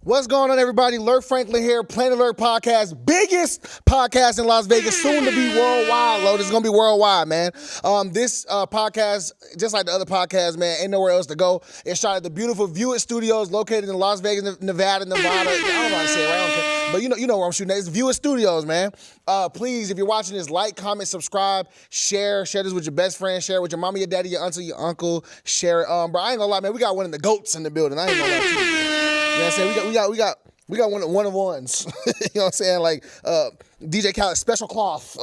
What's going on, everybody? Lurk Franklin here, Planet Alert Podcast, biggest podcast in Las Vegas, soon to be worldwide. Lotus, it's gonna be worldwide, man. This podcast, just like the other podcasts, man, ain't nowhere else to go. It's shot at the beautiful View It Studios, located in Las Vegas, Nevada. I don't know how to say it, right? I don't care. But you know where I'm shooting at. It's View It Studios, man. Please, if you're watching this, like, comment, subscribe, share this with your best friend, share it with your mama, your daddy, your auntie, your uncle, share it. Bro, I ain't gonna lie, man. We got one of the goats in the building. I ain't gonna lie to you. You know what I'm saying? We got one of ones. You know what I'm saying? Like DJ Khaled, special cloth.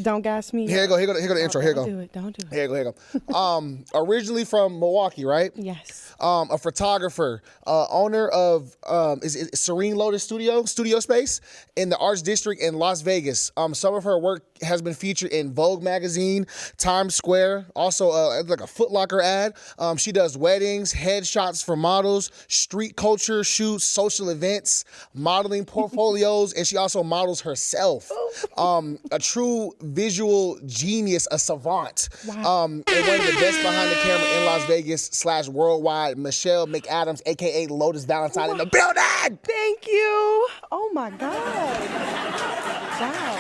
Don't gas me. Here you go the intro. Here you go. Don't do it. Here you go. Originally from Milwaukee, right? Yes. A photographer, owner of is Serene Lotus studio space in the Arts District in Las Vegas. Some of her work has been featured in Vogue magazine, Times Square, also like a Foot Locker ad. She does weddings, headshots for models, street culture shoots, social events, modeling portfolios, and she also models herself. A true visual genius, a savant. Wow. And one of the best behind the camera in Las Vegas / worldwide, Michelle McAdams, aka Lotus Valentine, in the building. Thank you. Oh my God. Wow.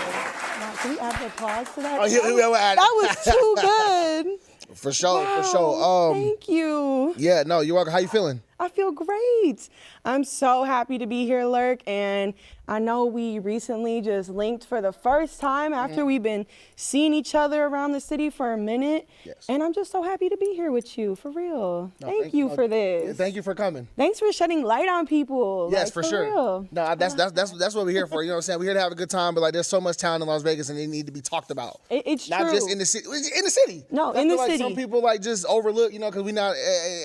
Can we add the applause to that? Oh, we'll add it. That was too good. For sure, Wow. for sure. Thank you. Yeah, no, you're welcome. How you feeling? I feel great. I'm so happy to be here, Lurk, and I know we recently just linked for the first time after we've been seeing each other around the city for a minute. Yes. And I'm just so happy to be here with you, for real. No, thank you for this. Thank you for coming. Thanks for shedding light on people. Yes, like, for sure. Real. No, that's what we're here for. You know what I'm saying? We're here to have a good time, but like there's so much talent in Las Vegas and they need to be talked about. It's not true. just in the city. In the city. No, I in feel the like city. Some people like just overlook, because we not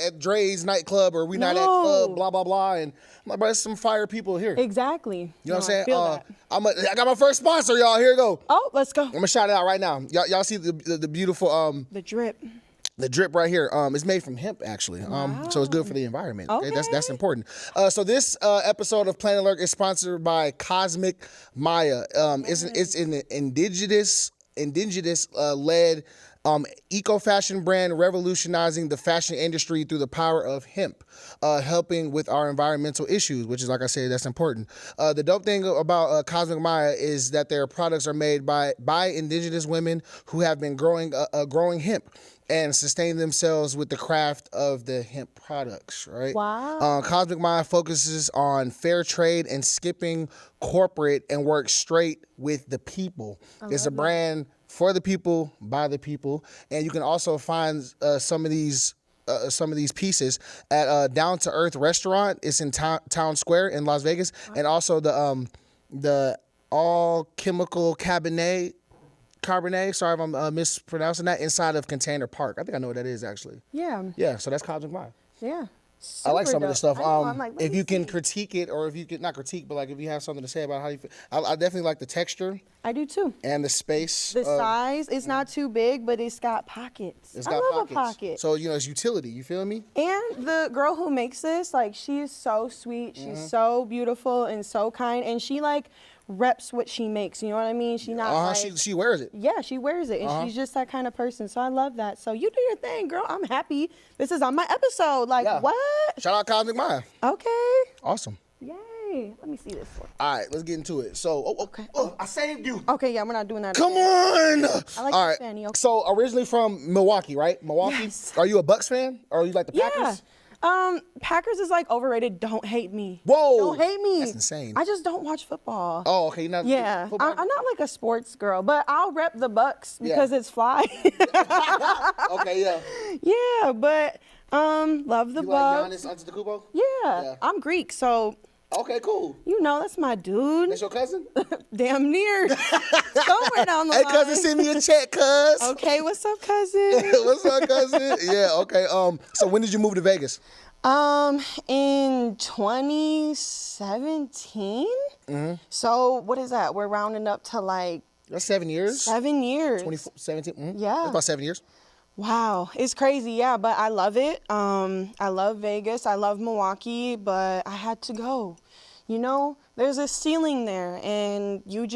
at Dre's nightclub or we not at club, blah blah blah, and I'm like, bro, there's some fire people here. Exactly. You know what I'm saying? I feel that. I got my first sponsor, y'all. Here you go. Oh, let's go. I'm gonna shout it out right now. Y'all see the beautiful The drip. The drip right here, it's made from hemp actually, so it's good for the environment. Okay. That's important. So this episode of Planet Alert is sponsored by Cosmic Maya. It's an indigenous led eco-fashion brand revolutionizing the fashion industry through the power of hemp, helping with our environmental issues, which is, like I said, that's important. The dope thing about Cosmic Maya is that their products are made by indigenous women who have been growing hemp and sustain themselves with the craft of the hemp products, right? Wow. Cosmic Maya focuses on fair trade and skipping corporate and works straight with the people. It's a brand for the people, by the people, and you can also find some of these pieces at Down to Earth Restaurant. It's in Town Square in Las Vegas, and also the All Chemical Cabernet. Sorry if I'm mispronouncing that. Inside of Container Park. I think I know what that is actually. Yeah. Yeah. So that's Cosmic Maya. Yeah. I like some of this stuff. I'm like, if you can critique it, or if you can not critique, but like if you have something to say about how you feel, I definitely like the texture. I do too. And the space. The size, it's not too big, but it's got pockets. I love a pocket. So it's utility. You feel me? And the girl who makes this, like, she is so sweet. She's so beautiful and so kind, and she like reps what she makes. You know what I mean? She not like, she wears it. Yeah, she wears it, and she's just that kind of person. So I love that. So you do your thing, girl. I'm happy. This is on my episode. Like, what? Shout out Cosmic Maya. Okay. Awesome. Yay. Let me see this one. All right, let's get into it. So, Okay. I saved you. Okay, yeah, we're not doing that. Come on. I like All the right. fanny, okay. So originally from Milwaukee, right? Milwaukee. Yes. Are you a Bucks fan, or you like the Packers? Yeah. Packers is like overrated. Don't hate me. Whoa. Don't hate me. That's insane. I just don't watch football. Oh, okay. You're not. Yeah, football? I'm not like a sports girl, but I'll rep the Bucks because it's fly. Okay, yeah. Yeah, but love the You Bucks. like Giannis Antetokounmpo? Yeah, I'm Greek, so Okay, cool. that's my dude. That's your cousin? Damn near. Somewhere down the Hey, line. cousin, send me a check, cuz. Okay, what's up, cousin? What's up, cousin? Yeah, okay. So when did you move to Vegas? In 2017. So what is that? We're rounding up to like That's 7 years. 7 years. 2017. Yeah. That's about 7 years. Wow, it's crazy, yeah, but I love it. I love Vegas, I love Milwaukee, but I had to go. There's a ceiling there, and you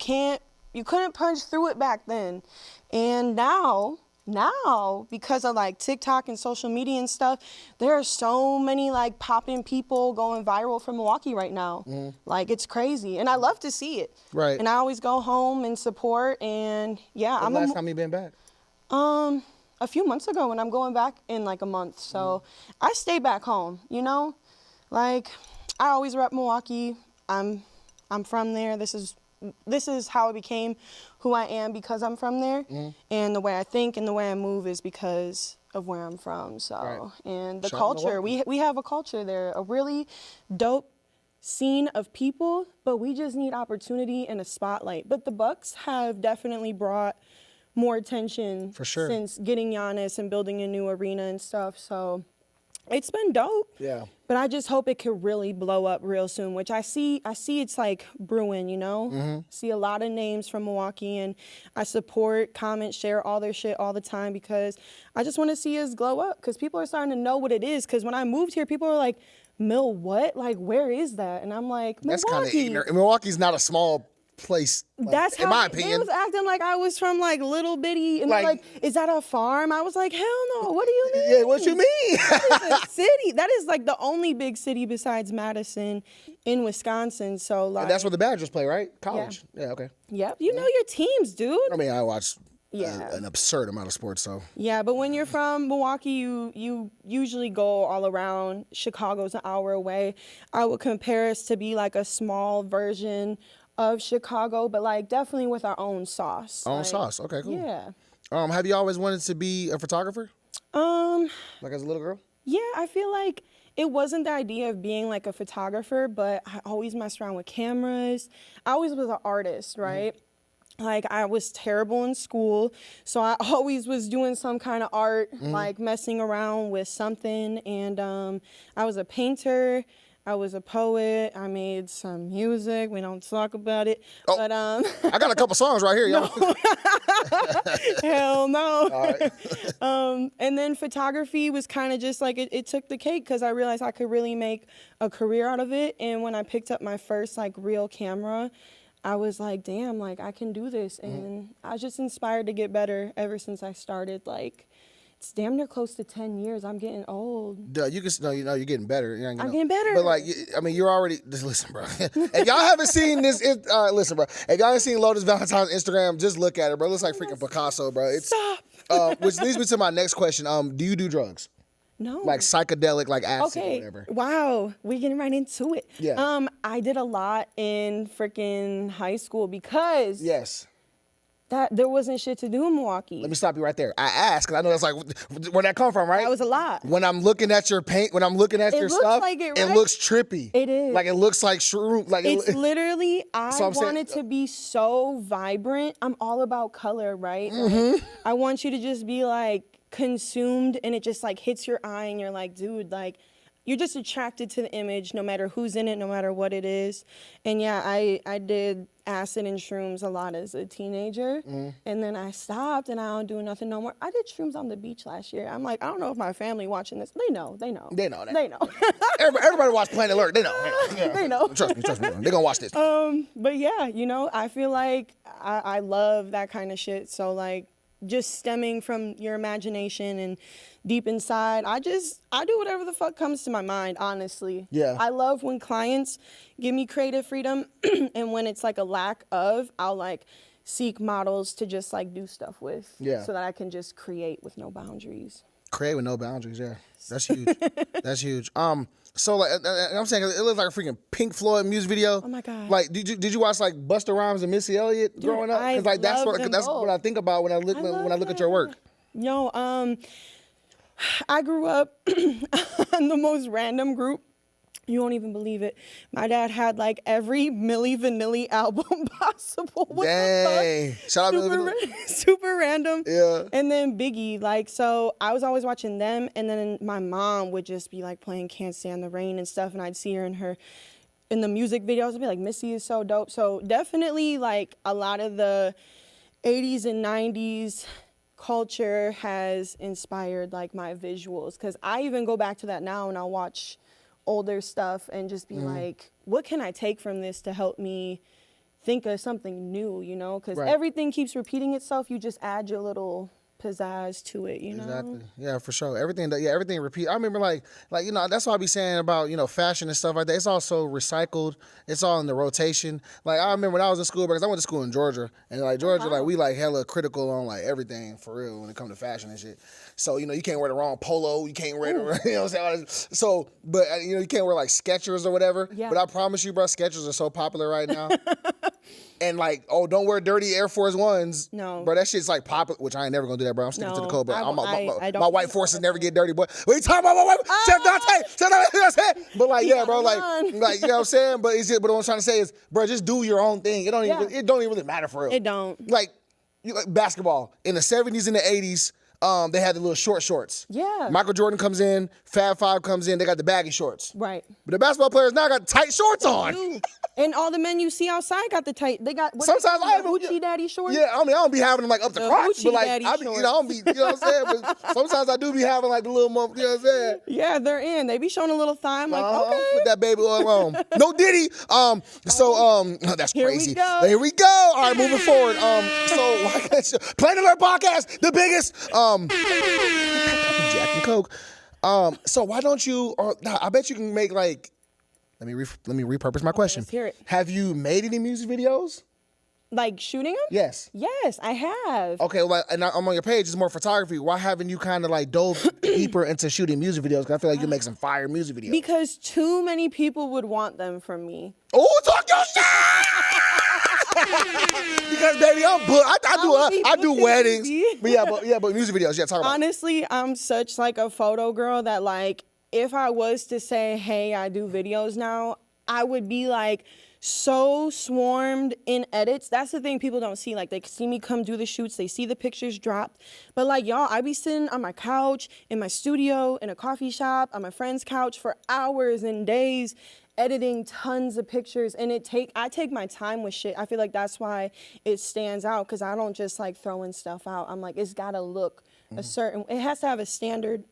couldn't punch through it back then. And now now, because of like TikTok and social media and stuff, there are so many like popping people going viral from Milwaukee right now. Like it's crazy, and I love to see it. Right. And I always go home and support. And yeah, When last time you been back? A few months ago, and I'm going back in like a month. So I stay back home. You know, like I always rep Milwaukee. I'm from there. This is how I became who I am because I'm from there. And the way I think and the way I move is because of where I'm from. So, Right. and the Shout out culture, Milwaukee. we have a culture there, a really dope scene of people, but we just need opportunity and a spotlight. But the Bucks have definitely brought more attention For sure. since getting Giannis and building a new arena and stuff. So it's been dope. Yeah. But I just hope it could really blow up real soon, which I see it's like brewing, you know? See a lot of names from Milwaukee, and I support, comment, share all their shit all the time because I just want to see us glow up because people are starting to know what it is. Because when I moved here, people are like, Mill what? Like, where is that? And I'm like, That's kind of Milwaukee. ignorant. Milwaukee's not a small place. Like, That's in how my they opinion. was acting like I was from like little bitty, and they're Like- like, is that a farm? I was like, hell no. What do you mean? Yeah, what you mean? That is a city. That is like the only big city besides Madison in Wisconsin. So like, And that's where the Badgers play, right? College. Yeah, okay. yep, you know your teams, dude. I mean, I watch Yeah. an absurd amount of sports, so. Yeah, but when you're from Milwaukee, you usually go all around. Chicago's an hour away. I would compare us to be like a small version of Chicago, but like definitely with our own sauce. Own Like, sauce. Okay, cool. Yeah. Have you always wanted to be a photographer? Like as a little girl? Yeah, I feel like it wasn't the idea of being like a photographer, but I always messed around with cameras. I always was an artist, right? Like I was terrible in school, so I always was doing some kind of art, like messing around with something. And I was a painter. I was a poet. I made some music. We don't talk about it, Oh. but I got a couple songs right here, y'all. hell no. All right. And then photography was kind of just like it took the cake because I realized I could really make a career out of it. And when I picked up my first like real camera, I was like, damn, like I can do this. And I was just inspired to get better ever since I started. Like it's damn near close to 10 years. I'm getting old. Duh, you know you're getting better. You ain't I'm know. getting better. But like, I mean, you're already. Just listen, bro. If y'all haven't seen this, listen, bro. If y'all haven't seen Lotus Valentine's Instagram, just look at it, bro. It looks like freaking Picasso, bro. It's Stop. which leads me to my next question. Do you do drugs? No. Like psychedelic, like acid or Okay. whatever? Wow. We're getting right into it. Yeah. I did a lot in freaking high school because Yes. there wasn't shit to do in Milwaukee. Let me stop you right there. I asked because I know that's like where that come from, right? That was a lot. When I'm looking at your paint, when I'm looking at your looks stuff, like it, right? looks trippy. It is. Like it looks like shroom. Like It's literally, I So I'm saying- want it to be so vibrant. I'm all about color, right? Mm-hmm. Like, I want you to just be like consumed and it just like hits your eye and you're like, dude, like you're just attracted to the image no matter who's in it, no matter what it is. And yeah, I did acid and shrooms a lot as a teenager. And then I stopped and I don't do nothing no more. I did shrooms on the beach last year. I'm like, I don't know if my family watching this. They know. They know that. They know. Everybody watch Planet Alert. They know. Yeah. They know. Trust me. They're gonna watch this. But yeah, you know, I feel like I love that kind of shit. So like just stemming from your imagination and deep inside, I do whatever the fuck comes to my mind, honestly. Yeah. I love when clients give me creative freedom and when it's like a lack of, I'll like seek models to just like do stuff with. Yeah. So that I can just create with no boundaries. Create with no boundaries. Yeah, that's huge. That's huge. So like I'm saying, it looks like a freaking Pink Floyd music video. Oh my God. Like, did you watch like Busta Rhymes and Missy Elliott growing up? I like that's love them that's both. what I think about when I look at your work. Yo, I grew up in the most random group. You won't even believe it. My dad had like every Milli Vanilli album possible. What Dang. the fuck? Shout out Milli Vanilli. Super random. Yeah. And then Biggie, like, so I was always watching them, and then my mom would just be like playing Can't Stand the Rain and stuff, and I'd see her in the music videos. I'd be like, Missy is so dope. So definitely like a lot of the 80s and 90s culture has inspired like my visuals, because I even go back to that now and I'll watch older stuff and just be like, what can I take from this to help me think of something new, you know? Because Right. everything keeps repeating itself. You just add your little pizzazz to it, you know? Exactly. Yeah, for sure. Everything repeat. I remember like that's what I be saying about fashion and stuff like that. It's also recycled. It's all in the rotation. Like I remember when I was in school because I went to school in Georgia and like Georgia like we like hella critical on like everything for real when it comes to fashion and shit. So you can't wear the wrong polo. You can't wear the you know what I'm saying. So but you can't wear like Skechers or whatever. Yeah. But I promise you, bro, Skechers are so popular right now. And like, oh, don't wear dirty Air Force Ones. No. Bro, that shit's like popular, which I ain't never gonna do that, bro. I'm sticking to the code, but I don't my white forces never get dirty, boy. What are you talking about, my white? Chef Dante, you know what I'm saying? But like, yeah, bro, like, you know what I'm saying? But but what I'm trying to say is, bro, just do your own thing. It don't even really matter for real. It don't. Like basketball in the 70s and the 80s. They had the little short shorts. Yeah. Michael Jordan comes in, Fab Five comes in, they got the baggy shorts. Right. But the basketball players now got tight shorts on. And all the men you see outside got the tight. They got sometimes I have Hoochie Daddy shorts. Yeah, I mean I don't be having them like up the crotch, but like I be, shorts. I don't be, you know what I'm saying? But sometimes I do be having like the little you know what I'm saying? Yeah, they're in. They be showing a little thigh. I'm like, okay. Put that baby oil on. No Diddy. That's Here crazy. we go. Here we go. All right, moving forward. Planet Alert Podcast, the biggest. Jack and Coke. So why don't you? I bet you can make like. Let me repurpose my question. Let's hear it. Have you made any music videos? Like shooting them? Yes. Yes, I have. Okay, well, and I'm on your page. It's more photography. Why haven't you kind of like dove deeper into shooting music videos? Because I feel like you make some fire music videos. Because too many people would want them from me. Oh, talk your shit! Because baby, I'm booked. I do weddings. But music videos. Yeah, talk about. Honestly, I'm such like a photo girl that like if I was to say, hey, I do videos now, I would be like so swarmed in edits. That's the thing people don't see. Like they see me come do the shoots, they see the pictures dropped. But like y'all, I be sitting on my couch, in my studio, in a coffee shop, on my friend's couch for hours and days editing tons of pictures, and I take my time with shit. I feel like that's why it stands out, because I don't just like throwing stuff out. I'm like, it's gotta look a certain, it has to have a standard.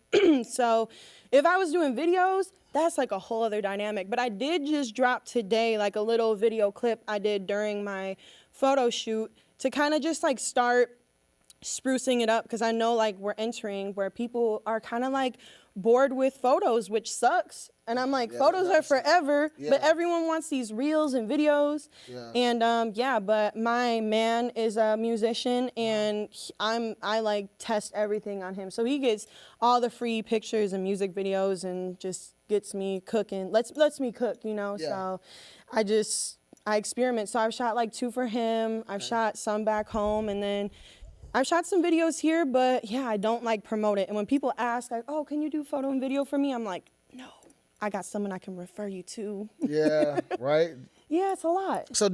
So if I was doing videos, that's like a whole other dynamic. But I did just drop today like a little video clip I did during my photo shoot to kind of just like start sprucing it up, because I know like we're entering where people are kind of like bored with photos, which sucks. And I'm like, photos are forever, but everyone wants these reels and videos. Yeah. And but my man is a musician, and I like test everything on him. So he gets all the free pictures and music videos and just gets me cooking, lets me cook, you know? Yeah. So I experiment. So I've shot like 2 for him. I've shot some back home, and then I've shot some videos here, but yeah, I don't like promote it. And when people ask like, oh, can you do photo and video for me? I'm like, no, I got someone I can refer you to. Yeah, right? Yeah, it's a lot. So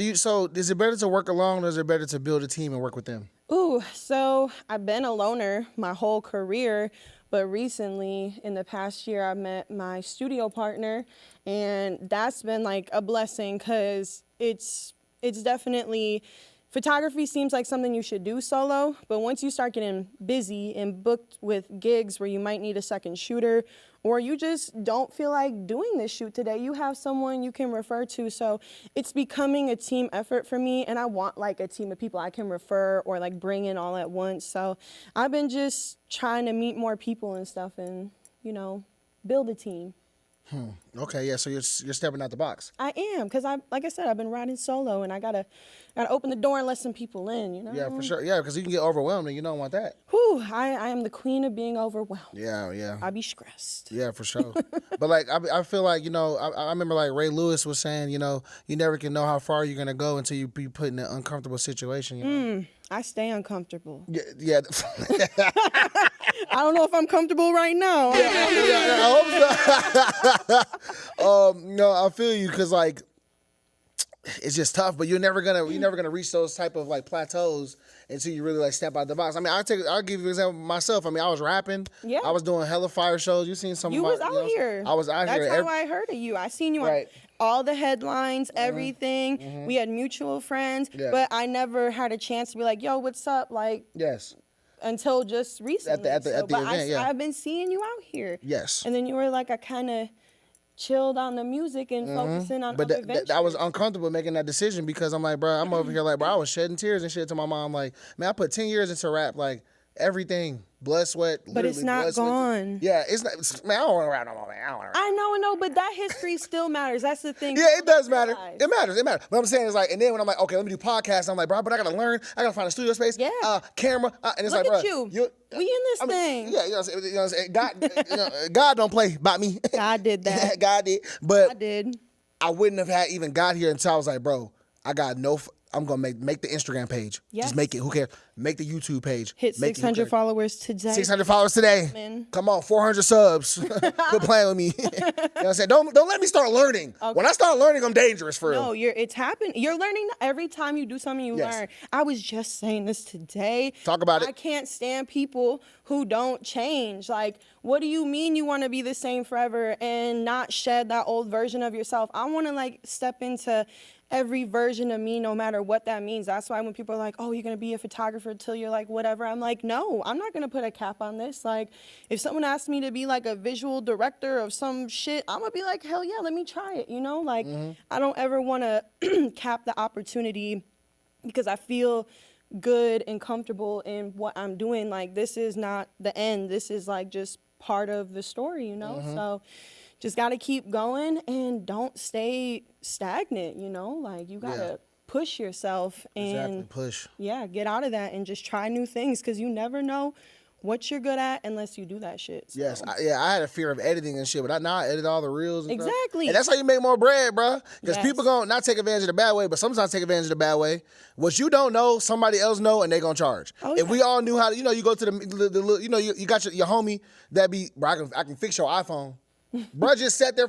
is it better to work alone, or is it better to build a team and work with them? Ooh, so I've been a loner my whole career, but recently in the past year I met my studio partner, and that's been like a blessing, because it's definitely, photography seems like something you should do solo, but once you start getting busy and booked with gigs where you might need a second shooter, or you just don't feel like doing this shoot today, you have someone you can refer to. So it's becoming a team effort for me, and I want like a team of people I can refer or like bring in all at once. So I've been just trying to meet more people and stuff and, build a team. Okay, yeah, so you're stepping out the box. I am, because like I said, I've been riding solo, and I gotta open the door and let some people in, Yeah, for sure. Yeah, because you can get overwhelmed, and you don't want that. Whew, I am the queen of being overwhelmed. Yeah. I be stressed. Yeah, for sure. But like, I feel like, I remember like Ray Lewis was saying, you never can know how far you're gonna go until you be put in an uncomfortable situation. I stay uncomfortable. Yeah. I don't know if I'm comfortable right now. I hope so. No, I feel you, because like it's just tough. But you're never gonna reach those type of like plateaus until you really like step out the box. I mean, I'll give you an example myself. I mean, I was rapping. Yeah. I was doing hella fire shows. You seen some? You was out here. I was out here. That's how I heard of you. I seen you on all the headlines, everything. Mm-hmm. We had mutual friends, but I never had a chance to be like, yo, what's up? Like, yes. Until just recently. At the event, I've been seeing you out here. Yes. And then you were like, I kind of chilled on the music and focusing on other ventures. I was uncomfortable making that decision, because I'm like, bro, I'm over here like, bro, I was shedding tears and shit to my mom. Like, man, I put 10 years into rap. Like, everything. Blood, sweat, But it's not blood, sweat. Gone. Yeah, it's not. Man, I don't want to rap no more, man. I don't want to rap. I know, but that history still matters. That's the thing. Yeah, it does matter. Realize. It matters. But I'm saying is like, and then when I'm like, okay, let me do podcasts, I'm like, bro, but I gotta learn. I gotta find a studio space. Yeah. Camera. And it's Look like, at bro, you. We in this thing. Yeah, you know what I'm saying? God, God don't play by me. God did that. God did. But I did. I wouldn't have had even got here until I was like, bro, I got no. I'm gonna make the Instagram page. Yes. Just make it. Who cares? Make the YouTube page. Hit Make 600 followers today. 600 followers today. Man. Come on, 400 subs. Quit playing with me. You know what I'm saying? Don't let me start learning. Okay. When I start learning, I'm dangerous for real. No, it's happening. You're learning every time you do something. You learn. I was just saying this today. Talk about it. I can't stand people who don't change. Like, what do you mean you want to be the same forever and not shed that old version of yourself? I want to like step into every version of me, no matter what that means. That's why when people are like, oh, you're going to be a photographer till you're like whatever, I'm like, no, I'm not going to put a cap on this. Like, if someone asks me to be like a visual director of some shit, I'm going to be like, hell yeah, let me try it, you know? Like, I don't ever want to cap the opportunity because I feel good and comfortable in what I'm doing. Like, this is not the end. This is like just part of the story, you know? So just got to keep going and don't stay stagnant, you know? Like, you got to push yourself and push. Yeah, get out of that and just try new things because you never know what you're good at unless you do that shit. So. Yes, I had a fear of editing and shit, but now I edit all the reels and exactly. stuff. And that's how you make more bread, bro. Because Yes. people gonna not take advantage of the bad way, but sometimes take advantage of the bad way. What you don't know, somebody else know, and they gonna charge. Oh, if we all knew how to, you go to the you know, you got your homie that be, bro, I can fix your iPhone. Bro just sat there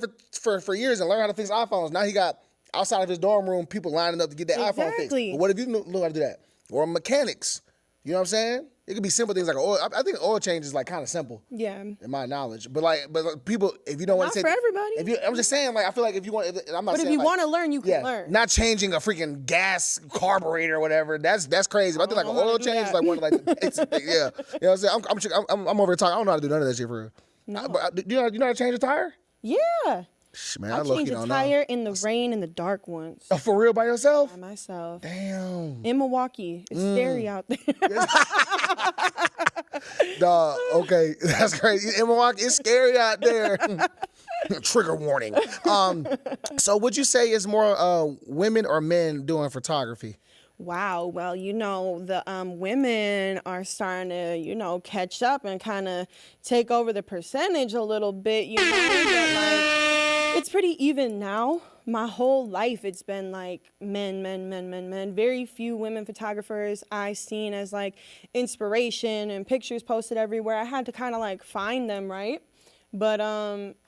for years and learned how to fix iPhones. Now he got outside of his dorm room people lining up to get their iPhone fixed. But what if you knew how to do that? Or mechanics. You know what I'm saying? It could be simple things like oil. I think oil change is like kind of simple. Yeah. In my knowledge, but people, if you don't want to say, not for everybody. I'm just saying, like, I feel like if you want, I'm not. But saying, if you like, want to learn, you can learn. Not changing a freaking gas carburetor or whatever. That's crazy. But I think like an oil change is like one of like the basic things. Yeah. You know what I'm saying? I'm over here talking. I don't know how to do none of that shit for real. No. But do you know how to change a tire? Yeah. Man, I'll change a tire in the rain and the dark once. Oh, for real, by yourself? By myself. Damn. In Milwaukee. It's scary out there. Dog, okay, that's crazy. In Milwaukee, it's scary out there. Trigger warning. So would you say it's more women or men doing photography? Wow. Well, the women are starting to, catch up and kind of take over the percentage a little bit, but like it's pretty even now. My whole life, it's been like men. Very few women photographers I seen as like inspiration and pictures posted everywhere. I had to kind of like find them, right? But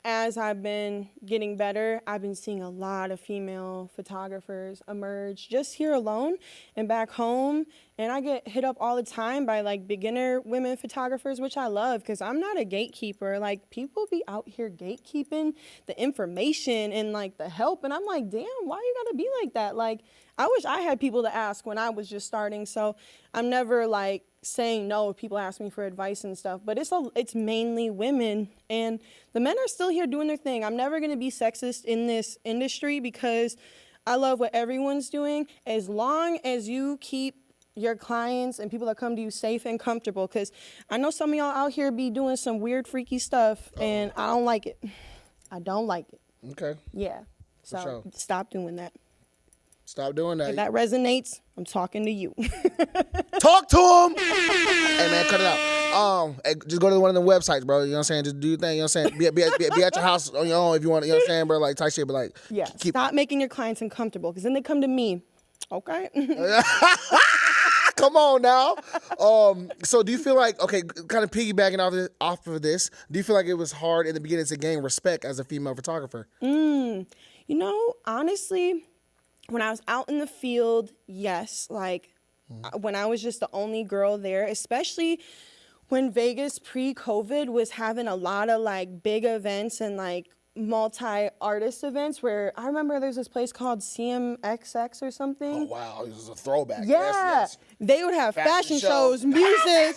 as I've been getting better, I've been seeing a lot of female photographers emerge just here alone and back home. And I get hit up all the time by like beginner women photographers, which I love because I'm not a gatekeeper. Like people be out here gatekeeping the information and like the help. And I'm like, damn, why you gotta be like that? Like, I wish I had people to ask when I was just starting. So I'm never like saying no if people ask me for advice and stuff, but it's mainly women and the men are still here doing their thing. I'm never going to be sexist in this industry because I love what everyone's doing as long as you keep your clients and people that come to you safe and comfortable, because I know some of y'all out here be doing some weird freaky stuff and I don't like it. I don't like it. Okay. Yeah. So stop doing that. Stop doing that. If that resonates, I'm talking to you. Talk to him. Hey man, cut it out. Hey, just go to one of the websites, bro. You know what I'm saying? Just do your thing. You know what I'm saying? Be at your house on your own if you want. You know what I'm saying, bro? Like type shit, but like, stop making your clients uncomfortable, because then they come to me. Okay. Come on now. So do you feel like, okay, kind of piggybacking off of this, do you feel like it was hard in the beginning to gain respect as a female photographer? Honestly, when I was out in the field, yes. Like when I was just the only girl there, especially when Vegas pre-COVID was having a lot of like big events and like multi-artist events, where I remember there's this place called CMXX or something. Oh wow, this is a throwback. Yeah, yes. They would have fashion shows, music,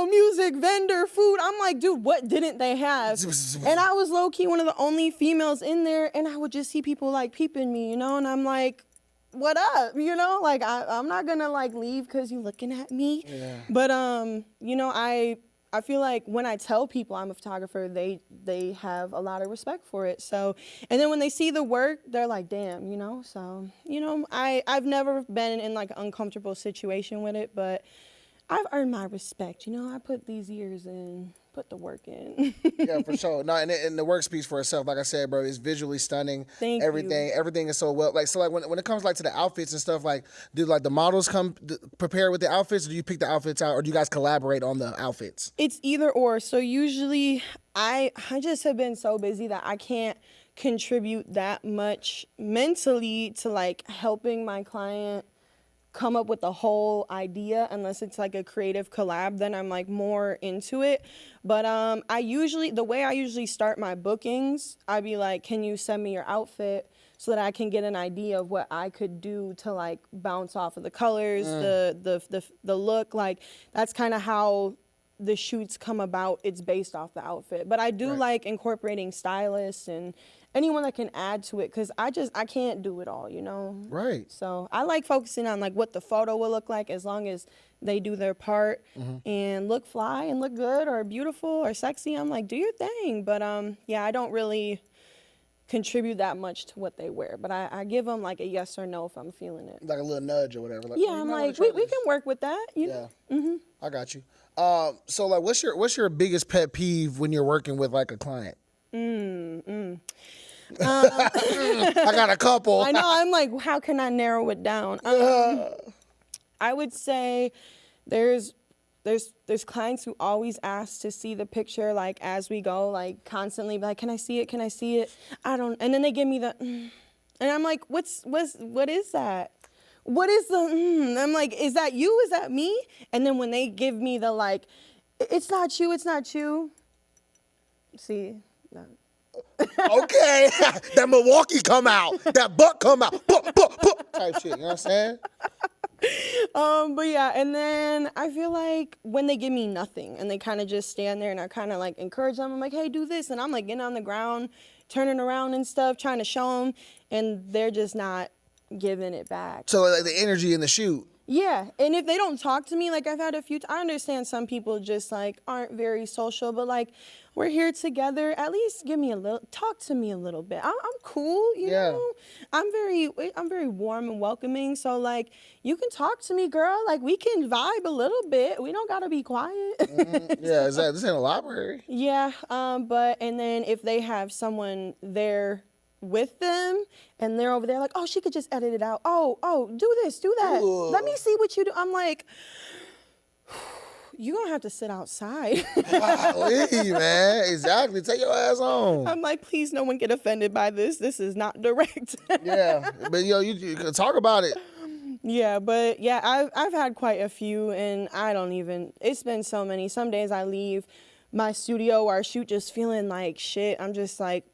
music, vendor, food. I'm like, dude, what didn't they have? And I was low-key one of the only females in there, and I would just see people like peeping me, and I'm like, what up? You know, like I'm not gonna like leave because you looking at me. Yeah. But you know, I feel like when I tell people I'm a photographer, they have a lot of respect for it. So, and then when they see the work, they're like, damn, you know. So, you know, I've never been in like an uncomfortable situation with it, but I've earned my respect. You know, I put these years in, put the work in. Yeah, for sure. No, and the work speaks for itself. Like I said, bro, it's visually stunning. Thank you. Everything is so well. Like, so like when it comes like to the outfits and stuff, like, do like the models come prepared with the outfits, or do you pick the outfits out, or do you guys collaborate on the outfits? It's either or. So usually I just have been so busy that I can't contribute that much mentally to like helping my client come up with the whole idea unless it's like a creative collab. Then I'm like more into it. But the way I usually start my bookings, I'd be like, can you send me your outfit so that I can get an idea of what I could do to like bounce off of the colors, the look. Like that's kind of how the shoots come about. It's based off the outfit. But I do like incorporating stylists and anyone that can add to it, because I can't do it all, you know? Right. So I like focusing on like what the photo will look like as long as they do their part and look fly and look good or beautiful or sexy. I'm like, do your thing. But yeah, I don't really contribute that much to what they wear. But I give them like a yes or no if I'm feeling it. Like a little nudge or whatever. Like, Yeah, you I'm might wanna like, try we this. can work with that, you know? Yeah. I got you. So like, what's your biggest pet peeve when you're working with like a client? I got a couple. I know. I'm like, how can I narrow it down? I would say there's clients who always ask to see the picture like as we go, like constantly like, can I see it? Can I see it? And then they give me the, and I'm like, what is that? What is the, I'm like, is that you? Is that me? And then when they give me the like, it's not you. It's not you. See, no. Okay, that Milwaukee come out, that butt come out, type shit. You know what I'm saying? But yeah, and then I feel like when they give me nothing and they kind of just stand there and I kind of like encourage them, I'm like, hey, do this. And I'm like getting on the ground, turning around and stuff, trying to show them, and they're just not giving it back. So like the energy in the shoot. Yeah, and if they don't talk to me, like I've had a few, I understand some people just like aren't very social, but like we're here together, at least talk to me a little bit. I'm cool, you know? I'm very warm and welcoming, so like you can talk to me, girl, like we can vibe a little bit. We don't gotta be quiet. Yeah, this ain't a library. Yeah, and then if they have someone there with them and they're over there like, oh, she could just edit it out. Oh, do this, do that. Ooh. Let me see what you do. I'm like, you're gonna have to sit outside. Golly, man. Exactly. Take your ass home. I'm like, please, no one get offended by this. This is not direct. Yeah, but yo, you can talk about it. Yeah, but yeah, I've had quite a few, and it's been so many. Some days I leave my studio or I shoot just feeling like shit. I'm just like,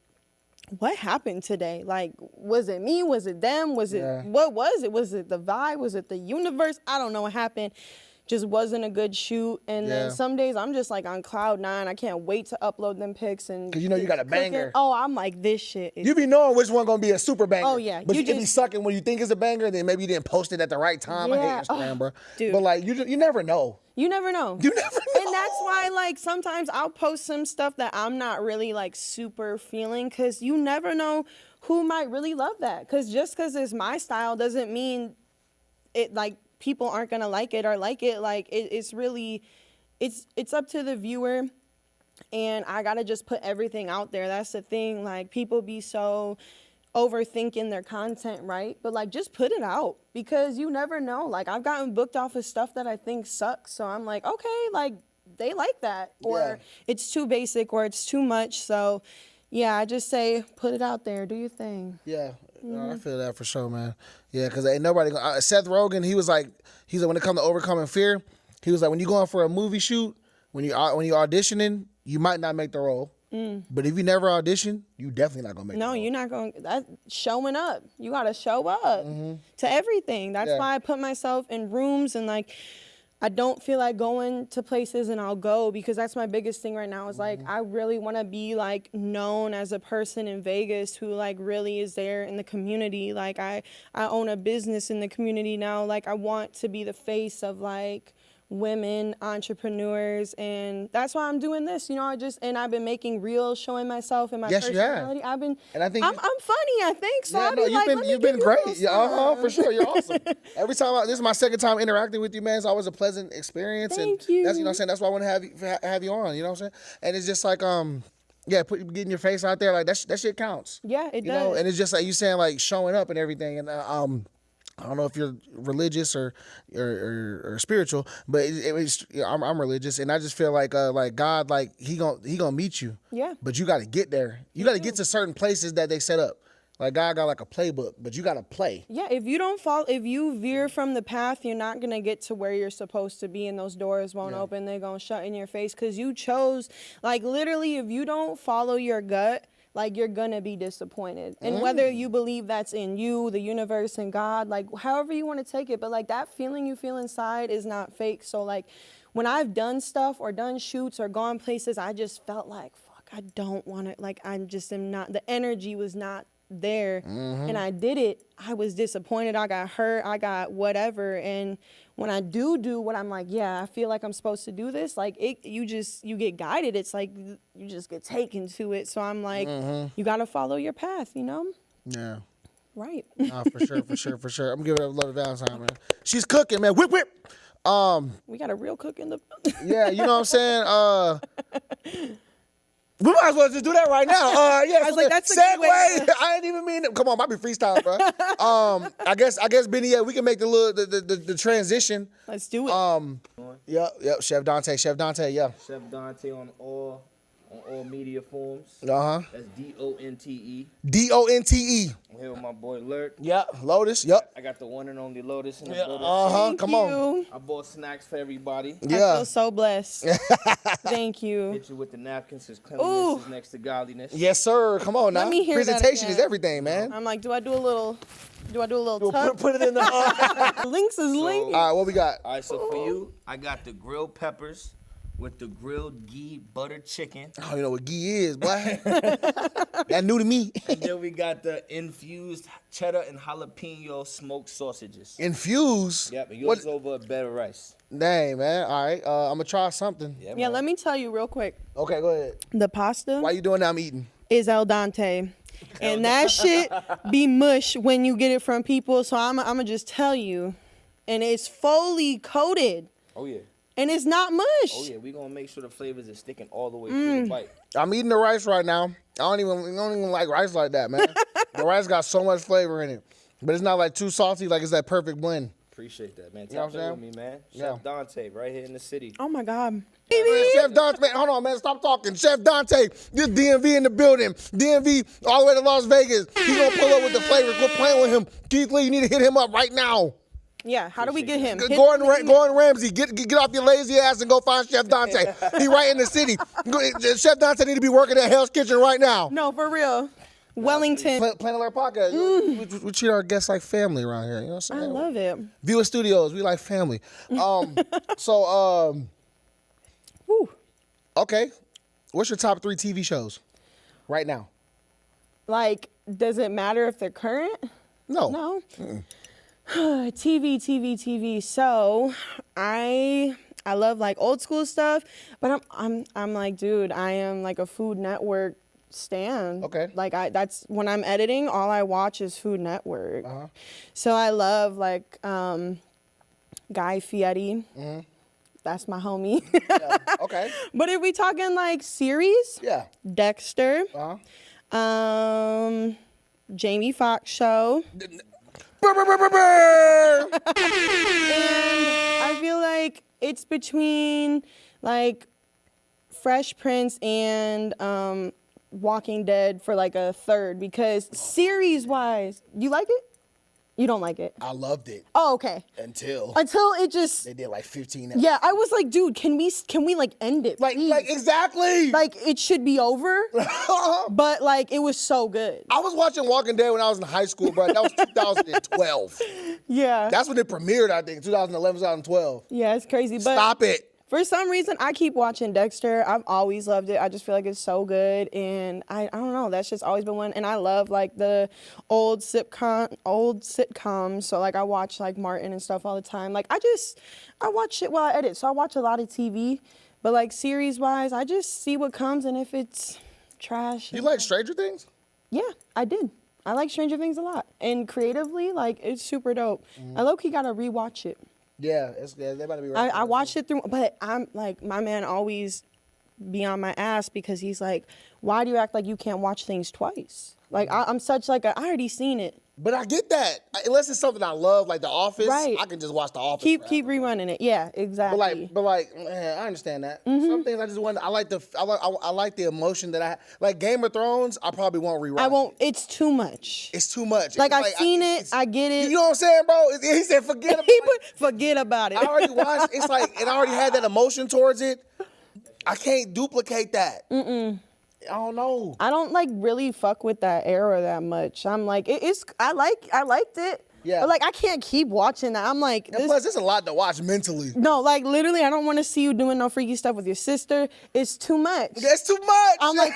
what happened today? Like, was it me? Was it them? What was it? Was it the vibe? Was it the universe? I don't know what happened. Just wasn't a good shoot. And then some days I'm just like on cloud 9. I can't wait to upload them pics. And because you know you got a banger. Oh, I'm like, this shit is... You be knowing which one gonna be a super banger. Oh, yeah. But it be sucking when you think it's a banger, then maybe you didn't post it at the right time. Yeah. I hate Instagram, bro. Dude. But like, you never know. You never know. You never know. And that's why, like, sometimes I'll post some stuff that I'm not really, like, super feeling, because you never know who might really love that. Because just because it's my style doesn't mean it, like, people aren't going to like it or like it. Like, it's really, it's up to the viewer. And I got to just put everything out there. That's the thing. Like, people be so overthinking their content, right? But like, just put it out, because you never know. Like, I've gotten booked off of stuff that I think sucks, so I'm like, okay, like they like that, or it's too basic, or it's too much. So yeah, I just say put it out there, do your thing. Yeah, no, I feel that for sure, man. Yeah, because ain't nobody Seth Rogen, he was like when it comes to overcoming fear, he was like, when you going for a movie shoot, when you auditioning, you might not make the role. But if you never audition, you definitely not gonna make it. No, you're not going. That's showing up. You gotta show up to everything. That's why I put myself in rooms, and like I don't feel like going to places, and I'll go because that's my biggest thing right now is like I really want to be like known as a person in Vegas who like really is there in the community. Like I own a business in the community now. Like I want to be the face of like women entrepreneurs, and that's why I'm doing this. You know, I've been making reels showing myself and my Yes, you have. personality. And I think I'm funny, I think. So yeah, I'll no, be like, let me you've give been you a great. little Yeah, for something. sure. You're awesome. Every time this is my second time interacting with you, man. It's always a pleasant experience. Thank and you. That's, you know what I'm saying. That's why I want to have you on. You know what I'm saying. And it's just like yeah, getting your face out there like that shit counts. Yeah, it you does. know, and it's just like you saying like showing up and everything. And I don't know if you're religious or spiritual, but I'm religious, and I just feel like God, like he gonna meet you. Yeah. But you got to get there. You got to get to certain places that they set up. Like God got like a playbook, but you got to play. Yeah, if you veer from the path, you're not gonna get to where you're supposed to be, and those doors won't open. They're gonna shut in your face because you chose. Like literally, if you don't follow your gut, like you're gonna be disappointed. And whether you believe that's in you, the universe, and God, like however you want to take it, but like that feeling you feel inside is not fake. So like when I've done stuff or done shoots or gone places, I just felt like, fuck, I don't want to, like I just am not, the energy was not there. And I did it. I was disappointed. I got hurt. I got whatever. And when I do what I'm like, yeah, I feel like I'm supposed to do this, like you get guided. It's like you just get taken to it. So I'm like, you got to follow your path, you know? Yeah. Right. Nah, for sure. I'm giving it up Lotus Valentine, man. She's cooking, man. Whip. We got a real cook in the Yeah, you know what I'm saying? We might as well just do that right now. Yeah, I was like, that's a segue. good way I didn't even mean to. Come on, might be freestyle, bro. I guess Benny, yeah, we can make the transition. Let's do it. Yep, Chef Dante, yeah. Chef Dante on all media forms. Uh-huh. That's DONTE. DONTE. I'm here with my boy Lurk. Yep, Lotus, yep. I got the one and only Lotus in the building. Thank Come you. on. I bought snacks for everybody. I Yeah. feel so blessed. Thank you. Hit you with the napkins because cleanliness is next to godliness. Yes, sir. Come on now. Let me hear that Presentation is again. everything, man. I'm like, do I do a little tuck? Put it in the Links is links. All right, what we got? All right, so for you, I got the grilled peppers with the grilled ghee butter chicken. I don't even know what ghee is, boy. That new to me. And then we got the infused cheddar and jalapeno smoked sausages. Infused? Yep, and What? yours over a bed of rice. Dang, man. All right, I'm going to try something. Yeah, Yeah, man. let me tell you real quick. Okay, go ahead. The pasta Why you doing that? I'm eating. is El Dante. And that shit be mush when you get it from people. So I'm going to just tell you. And it's fully coated. Oh, yeah. And it's not mush. Oh, yeah. We're going to make sure the flavors are sticking all the way through the bite. I'm eating the rice right now. I don't even like rice like that, man. The rice got so much flavor in it. But it's not like too salty, like it's that perfect blend. Appreciate that, man. You know Tap what I'm in with me, man. Yeah. Chef Dante, right here in the city. Oh, my God. Man, Chef Dante, man, hold on, man, stop talking. Chef Dante, this DMV in the building. DMV all the way to Las Vegas. He gonna pull up with the flavors. Quit playing with him. Keith Lee, you need to hit him up right now. Yeah, how do we get him? Gordon Ramsay, get off your lazy ass and go find Chef Dante. He right in the city. Chef Dante need to be working at Hell's Kitchen right now. No, for real. Wellington. Planet Alert Podcast. We treat our guests like family around here. You know what I'm I saying? love it. Viewer Studios, we like family. Whew. Okay. What's your top 3 TV shows right now? Like, does it matter if they're current? No. No. TV. So I love like old school stuff, but I'm like, dude, I am like a Food Network stan. Okay. Like that's when I'm editing, all I watch is Food Network. Uh-huh. So I love like Guy Fieri. Mm-hmm. That's my homie. Yeah. Okay. But if we talking like series, Yeah. Dexter, Uh-huh. Jamie Foxx show. Brr, brr, brr, brr, brr. And I feel like it's between like Fresh Prince and Walking Dead for like a third, because series wise, you like it? You don't like it? I loved it Oh, okay. until It just. they did like 15 episodes. Yeah, I was like, dude, can we like end it? Like please? exactly. Like it should be over. But like it was so good. I was watching Walking Dead when I was in high school, bro. That was 2012. Yeah. That's when it premiered, I think, 2011, 2012. Yeah, it's crazy. But Stop it. for some reason, I keep watching Dexter. I've always loved it. I just feel like it's so good, and I don't know. That's just always been one. And I love like the old sitcoms. So like I watch like Martin and stuff all the time. Like I watch shit while I edit. So I watch a lot of TV, but like series wise, I just see what comes, and if it's trash. You like Stranger Things? Yeah, I did. I like Stranger Things a lot, and creatively, like it's super dope. I low-key gotta rewatch it. Yeah, they about to be right. I watched it through, but I'm like, my man always be on my ass because he's like, why do you act like you can't watch things twice? Like, I'm such like I already seen it. But I get that. Unless it's something I love, like The Office, Right. I can just watch The Office. Keep forever. rerunning it. Yeah, exactly. But like, man, I understand that. Some things I just want. I like the emotion that I like. Game of Thrones, I probably won't rewatch. I won't. It's too much. It's too much. Like, It's I've seen it. I get it. You know what I'm saying, bro? He said, forget about it. Forget about it. I already watched. It's like, and I already had that emotion towards it. I can't duplicate that. I don't know. I don't like really fuck with that era that much. I'm like, I liked it. Yeah. But like, I can't keep watching that. I'm like, And plus, there's a lot to watch mentally. no, like literally, I don't want to see you doing no freaky stuff with your sister. It's too much. That's too much. I'm like,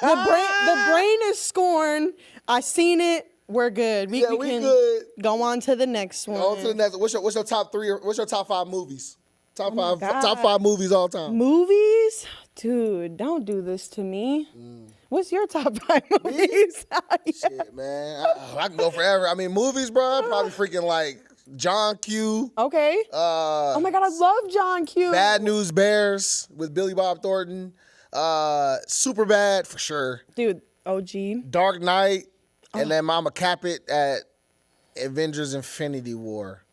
the brain is scorned. I seen it. We're good. We we can good. go on to the next one. On to the next. What's your top three? What's your top 5 movies? Top my top God. 5 movies all time. Movies? Dude, don't do this to me. What's your top 5 movies? Shit, man. I can go forever. I mean, movies, bro. Probably freaking like John Q. Okay. Oh my God, I love John Q. Bad News Bears with Billy Bob Thornton. Superbad for sure. Dude, OG. Dark Knight, and then I'ma cap it at Avengers: Infinity War,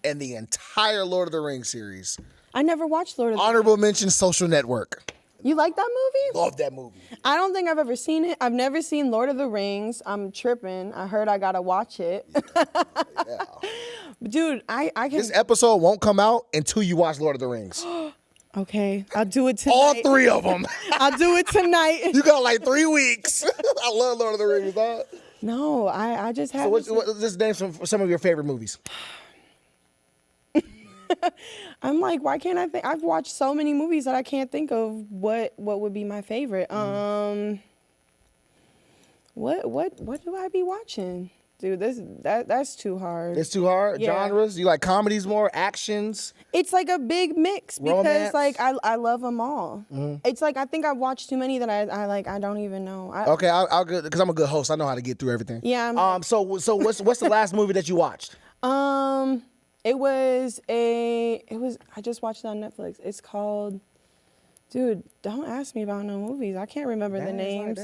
and the entire Lord of the Rings series. I never watched Lord of the Honorable mention: Social Network. You like that movie? Love that movie. I don't think I've ever seen it. I've never seen Lord of the Rings. I'm tripping. I heard I gotta watch it. Yeah. Dude, I can. This episode won't come out until you watch Lord of the Rings. Okay, I'll do it tonight. All 3 of them. I'll do it tonight. You got like 3 weeks. I love Lord of the Rings, dog. No, I just So have. just name some of your favorite movies. I'm like, why can't I think? I've watched so many movies that I can't think of what would be my favorite. What do I be watching? Dude, that's too hard. It's too hard. Yeah. Genres. You like comedies more, actions. It's like a big mix because Romance. like I love them all. It's like I think I've watched too many that I don't even know. Okay, I'll go because I'm a good host. I know how to get through everything. Yeah. So what's the last movie that you watched? It was I just watched it on Netflix. It's called, dude, don't ask me about no movies. I can't remember the names.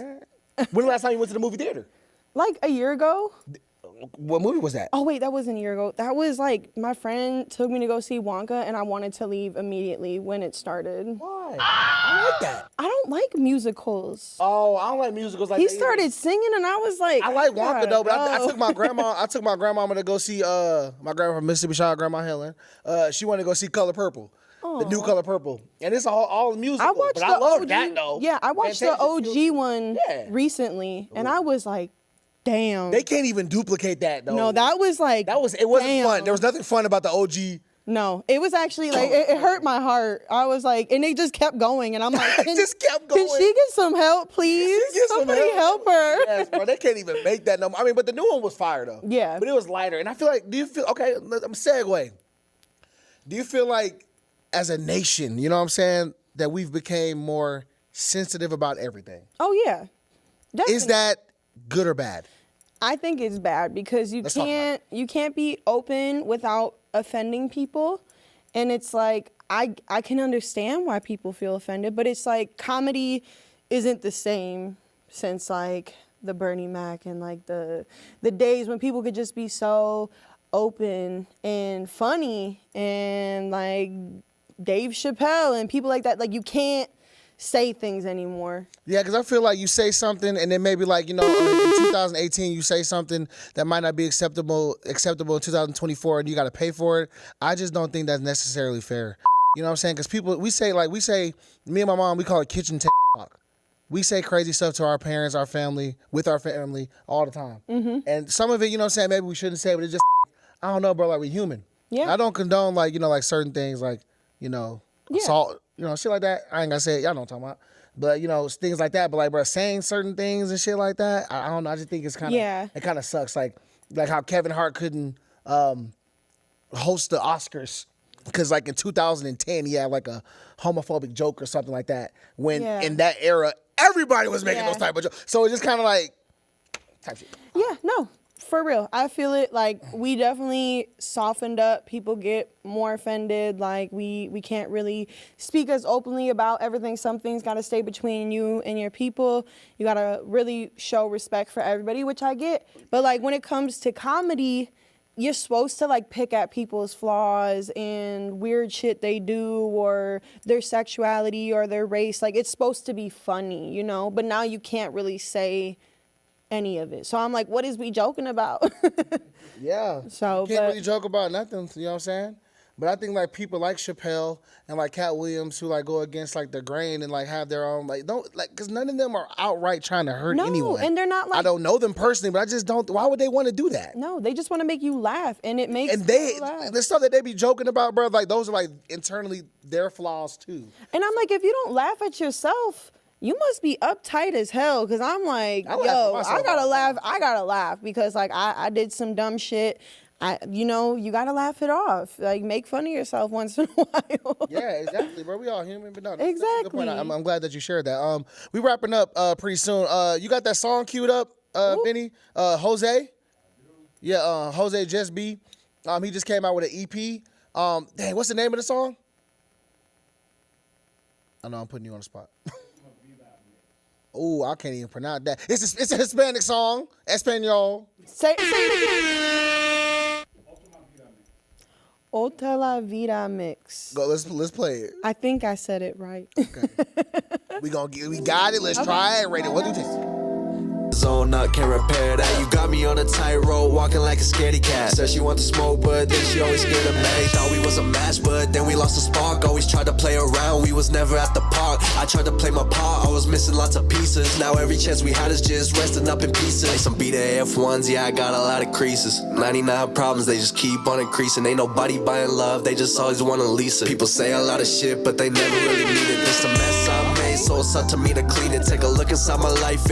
When the last time you went to the movie theater? Like a year ago. What movie was that? Oh wait, that wasn't a year ago. That was like my friend took me to go see Wonka, and I wanted to leave immediately when it started. Why? I like that. I don't like musicals. Oh, I don't like musicals like He that either. started singing, and I was like, I like Wonka though, but I gotta took my grandma. I took my grandmama to go see my grandma from Mississippi, shout out Grandma Helen. She wanted to go see Color Purple, the new Color Purple, and it's all musical. I watched but the I love OG, that though. Yeah, I watched the OG one recently, and I was like, damn. They can't even duplicate that though. No, that was like, it wasn't damn. fun. There was nothing fun about the OG. No, it was actually like it hurt my heart. I was like, and they just kept going, and I'm like, It just kept going. Can she get some help, please? Get some Somebody help her. Yes, bro. They can't even make that no more. I mean, but the new one was fire though. Yeah. But it was lighter, and I feel like. Okay? I'm segue. Do you feel like, as a nation, you know what I'm saying, that we've became more sensitive about everything? Oh yeah, definitely. Is that good or bad? I think it's bad because Let's talk about you can't be open without offending people, and it's like I can understand why people feel offended, but it's like comedy isn't the same since like the Bernie Mac and like the days when people could just be so open and funny and like Dave Chappelle and people like that. Like you can't say things anymore. Yeah, because I feel like you say something and then maybe like, in 2018 you say something that might not be acceptable in 2024 and you got to pay for it. I just don't think that's necessarily fair. You know what I'm saying? Because we say, me and my mom, we call it kitchen talk. We say crazy stuff to our parents, our family, with our family all the time. Mm-hmm. And some of it, you know what I'm saying, maybe we shouldn't say, but it's just, I don't know, bro, like we human. Yeah. I don't condone like certain things like, assault, shit like that. I ain't gonna say it, y'all know what I'm talking about. But, things like that. But like, bro, saying certain things and shit like that, I don't know. I just think it's kind of, it kind of sucks. Like how Kevin Hart couldn't host the Oscars because like in 2010 he had like a homophobic joke or something like that. When in that era, everybody was making those type of jokes. So it's just kind of like, type shit. Yeah, no. For real. I feel it like we definitely softened up. People get more offended. Like we can't really speak as openly about everything. Some things got to stay between you and your people. You got to really show respect for everybody, which I get. But like when it comes to comedy, you're supposed to like pick at people's flaws and weird shit they do or their sexuality or their race. Like it's supposed to be funny, But now you can't really say any of it. So I'm like, what is we joking about? Yeah. So you can't really joke about nothing, you know what I'm saying? But I think like people like Chappelle and like Cat Williams who like go against like the grain and like have their own because none of them are outright trying to hurt anyone. No, and they're not like, I don't know them personally, but I just don't. Why would they want to do that? No, they just want to make you laugh, and it makes people laugh. The stuff that they be joking about, bro, like those are like internally their flaws too. And I'm like, if you don't laugh at yourself, you must be uptight as hell. Because I'm like, I gotta laugh because like I did some dumb shit. You gotta laugh it off. Like make fun of yourself once in a while. Yeah, exactly, bro. We all human, but no, that's exactly. a good point. I'm glad that you shared that. We wrapping up pretty soon. You got that song queued up, Benny? Jose? Yeah, Jose Just B. He just came out with an EP. Dang, what's the name of the song? I know I'm putting you on the spot. Oh, I can't even pronounce that. It's a Hispanic song, Espanol. Say it again. Otra la vida mix. Go, let's play it. I think I said it right. Okay. we got it. Let's try it. Rated. What do you think? Zone up, can't repair that. You got me on a tightrope, walking like a scaredy cat. Said she want to smoke, but then she always scared of me. Thought we was a match, but then we lost the spark. Always tried to play around, we was never at the park. I tried to play my part, I was missing lots of pieces. Now every chance we had is just resting up in pieces. Like some beta F1s, yeah, I got a lot of creases. 99 problems, they just keep on increasing. Ain't nobody buying love, they just always want to lease it. People say a lot of shit, but they never really mean it. This a mess I made, so it's up to me to clean it. Take a look inside my life.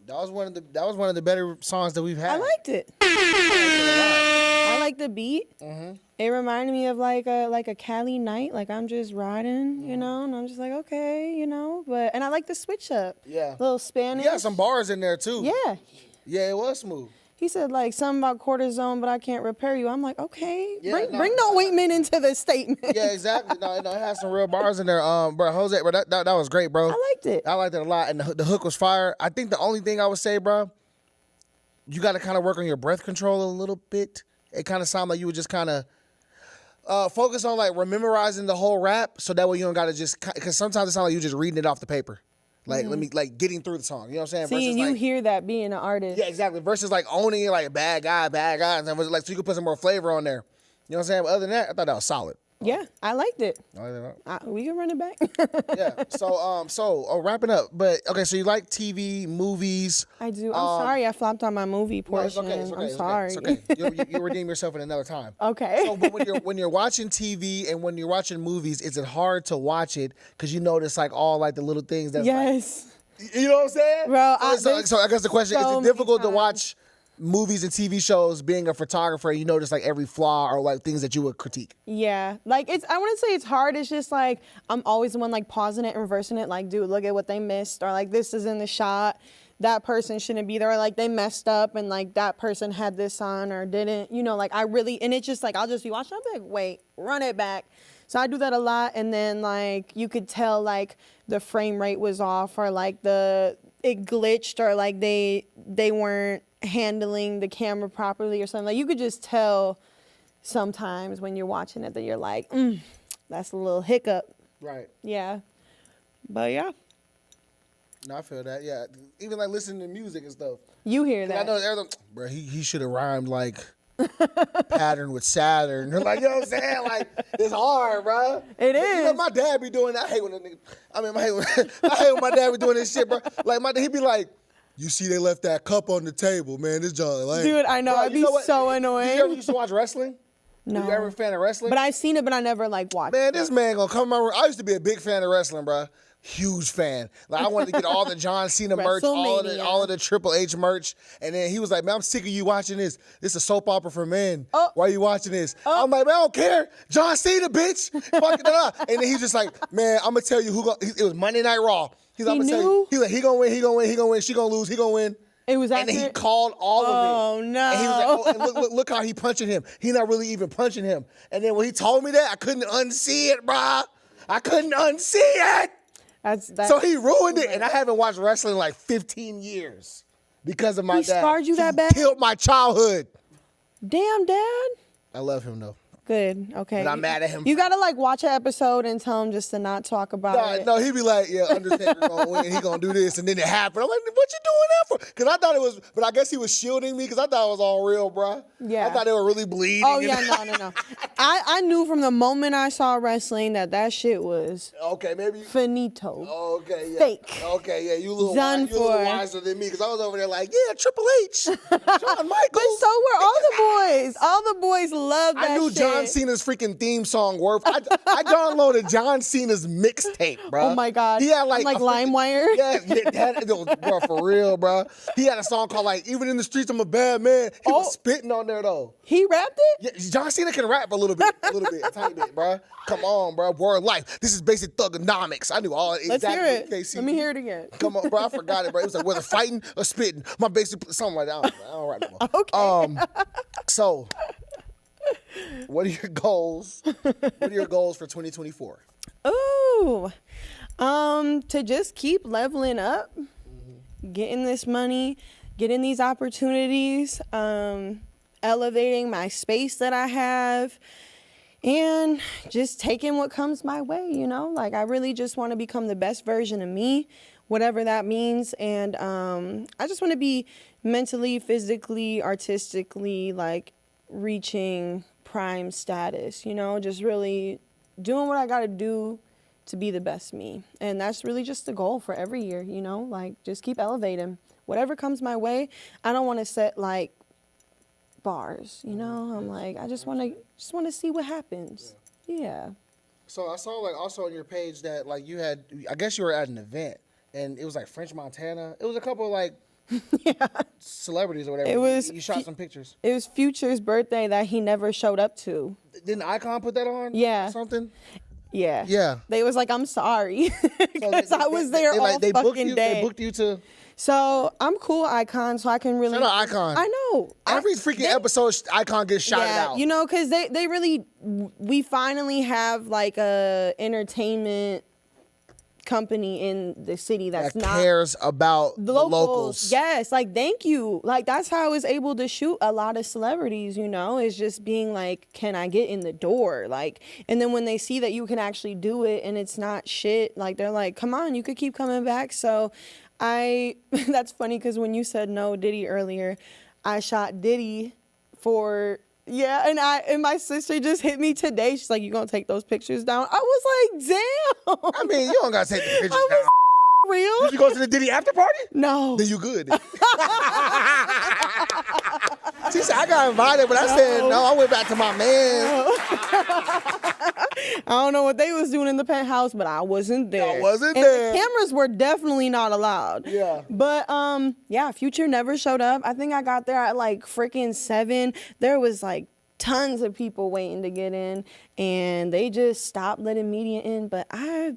That was one of the better songs that we've had. I liked it. I like the beat. Mm-hmm. It reminded me of like a Cali night. Like I'm just riding, and I'm just like, okay, But and I like the switch up. Yeah. Little Spanish. You got some bars in there too. Yeah. Yeah, it was smooth. He said like something about cortisone, but I can't repair you. I'm like, okay, bring no ointment into the statement. Yeah, exactly. No, it has some real bars in there. Bro, Jose, bro, that was great, bro. I liked it. I liked it a lot, and the hook was fire. I think the only thing I would say, bro, you got to kind of work on your breath control a little bit. It kind of sounded like you would just kind of focus on like memorizing the whole rap, so that way you don't got to just because sometimes it sounds like you just reading it off the paper. Like, let me, like, getting through the song. You know what I'm saying? See, and you hear that being an artist. Yeah, exactly. Versus, like, owning it, like, bad guy. And then, like, so you can put some more flavor on there. You know what I'm saying? But other than that, I thought that was solid. Yeah, I liked it. Oh, we can run it back. Yeah. So wrapping up. But, okay, so you like TV, movies. I do. I'm sorry I flopped on my movie portion. No, it's okay. I'm sorry. It's okay. You redeem yourself at another time. Okay. So, but when you're watching TV and when you're watching movies, is it hard to watch it because you notice, like, all, like, the little things that's yes. You know what I'm saying? Bro, so I guess the question is it difficult to watch movies and TV shows being a photographer? You notice like every flaw or like things that you would critique. Yeah, like I wouldn't say it's hard. It's just like I'm always the one like pausing it and reversing it. Like, dude, look at what they missed, or like this is in the shot. That person shouldn't be there. Or, like they messed up and like that person had this on or didn't. Like I really, and it's just like I'll just be watching. I'll be like, wait, run it back. So I do that a lot, and then like you could tell like the frame rate was off, or like it glitched, or like they weren't handling the camera properly or something. Like you could just tell sometimes when you're watching it that you're like, that's a little hiccup. Right. Yeah. But yeah, No, I feel that. Yeah, even like listening to music and stuff. you hear I that. know everything, bro. He should have rhymed like pattern with Saturn. Like, you know what I'm saying? Like, it's hard, bro. It You know, is. my dad be doing that. I hate when a nigga. I mean, I hate when my dad be doing this shit, bro. Like, he be like, "You see, they left that cup on the table, man. This John, like, Dude, I know. Bro, I'd you be know what? so Did you ever annoying. used to watch wrestling? No. You ever a fan of wrestling? But I've seen it, but I never like watched Man, it. this man gonna come in my room. I used to be a big fan of wrestling, bro. Huge fan. Like, I wanted to get all the John Cena merch, all of the Triple H merch. And then he was like, "Man, I'm sick of you watching this. This is a soap opera for men. Oh. Why are you watching this?" I'm like, "Man, I don't care. John Cena, bitch." Fuck it up. And then he's just like, "Man, I'm gonna tell you who." It was Monday Night Raw. He's like, He "I'm gonna tell knew? you." He's like, "He gonna win. He gonna win. He gonna win. She gonna lose. He gonna win." It was And then he accurate? called all of it. Oh, no. And he was like, "Oh, and look how he punching him. He not really even punching him." And then when he told me that, I couldn't unsee it, bruh. I couldn't unsee it. That's So he ruined it, and I haven't watched wrestling in like 15 years because of my He dad. scarred you that He bad? Killed my childhood. Damn, Dad. I love him though. Good. Okay. But I'm mad at him. You gotta like watch an episode and tell him just to not talk about it. No, he be like, "Yeah, Undertaker gonna win. He gonna do this," and then it happened. I'm like, "What you doing that for?" Because I thought it was, but I guess he was shielding me because I thought it was all real, bro. Yeah. I thought they were really bleeding. Oh yeah, no. I knew from the moment I saw wrestling that shit was Okay, maybe. finito. Okay, yeah. Fake. Okay, yeah. You a little, Done you a little for. wiser than me because I was over there like, "Yeah, Triple H, Shawn Michaels." But so were all the boys. All the boys love that I knew shit. John Cena's freaking theme song word. I downloaded John Cena's mixtape, bro. Oh my God. He had like Like a freaking- LimeWire? Yeah, bro, for real, bro. He had a song called like "Even in the Streets I'm a Bad Man." He was spitting on there though. He rapped it? Yeah, John Cena can rap a little bit, a tiny bit, bro. Come on, bro. Word life. This is basic thugonomics. I knew all Let's exactly hear it. what KC. Let me hear it again. Come on, bro. I forgot it, bro. It was like whether fighting or spitting. My basic something like that. I don't rap no more. Okay. So, what are your goals? What are your goals for 2024? Ooh. To just keep leveling up, getting this money, getting these opportunities, elevating my space that I have, and just taking what comes my way, you know? Like, I really just want to become the best version of me, whatever that means. And I just want to be mentally, physically, artistically, like, reaching prime status, you know? Just really doing what I got to do to be the best me. And that's really just the goal for every year, you know? Like, just keep elevating. Whatever comes my way, I don't want to set, like, bars, you know? I'm like, I just want to see what happens. Yeah. So I saw like also on your page that like you had, I guess you were at an event and it was like French Montana. It was a couple of like celebrities or whatever. It was You shot some pictures. It was Future's birthday that he never showed up to. Didn't Icon put that on? Yeah. Or something? Yeah. Yeah. They was like, I'm sorry. So Because I was there all booked fucking you, day. They booked you to. So I'm cool, Icon, so I can really. Shout out Icon. I know. Every freaking episode, Icon gets shouted out. You know, because they really, we finally have like a entertainment company in the city that's that not cares about the the locals. locals. Yes, like thank you. Like that's how I was able to shoot a lot of celebrities, you know, is just being like, can I get in the door? Like, and then when they see that you can actually do it and it's not shit, like they're like, come on, you could keep coming back. So that's funny because when you said no Diddy earlier, I shot Diddy for. Yeah, and my sister just hit me today. She's like, "You gonna take those pictures down?" I was like, "Damn." I mean, you don't gotta take the pictures I down. was real. Did you go to the Diddy after party? No. Then you good. She said, I got invited, but I said, no, I went back to my man. I don't know what they was doing in the penthouse, but I wasn't there. I wasn't and there. The cameras were definitely not allowed. Yeah. But yeah, Future never showed up. I think I got there at like freaking 7. There was like tons of people waiting to get in, and they just stopped letting media in. But I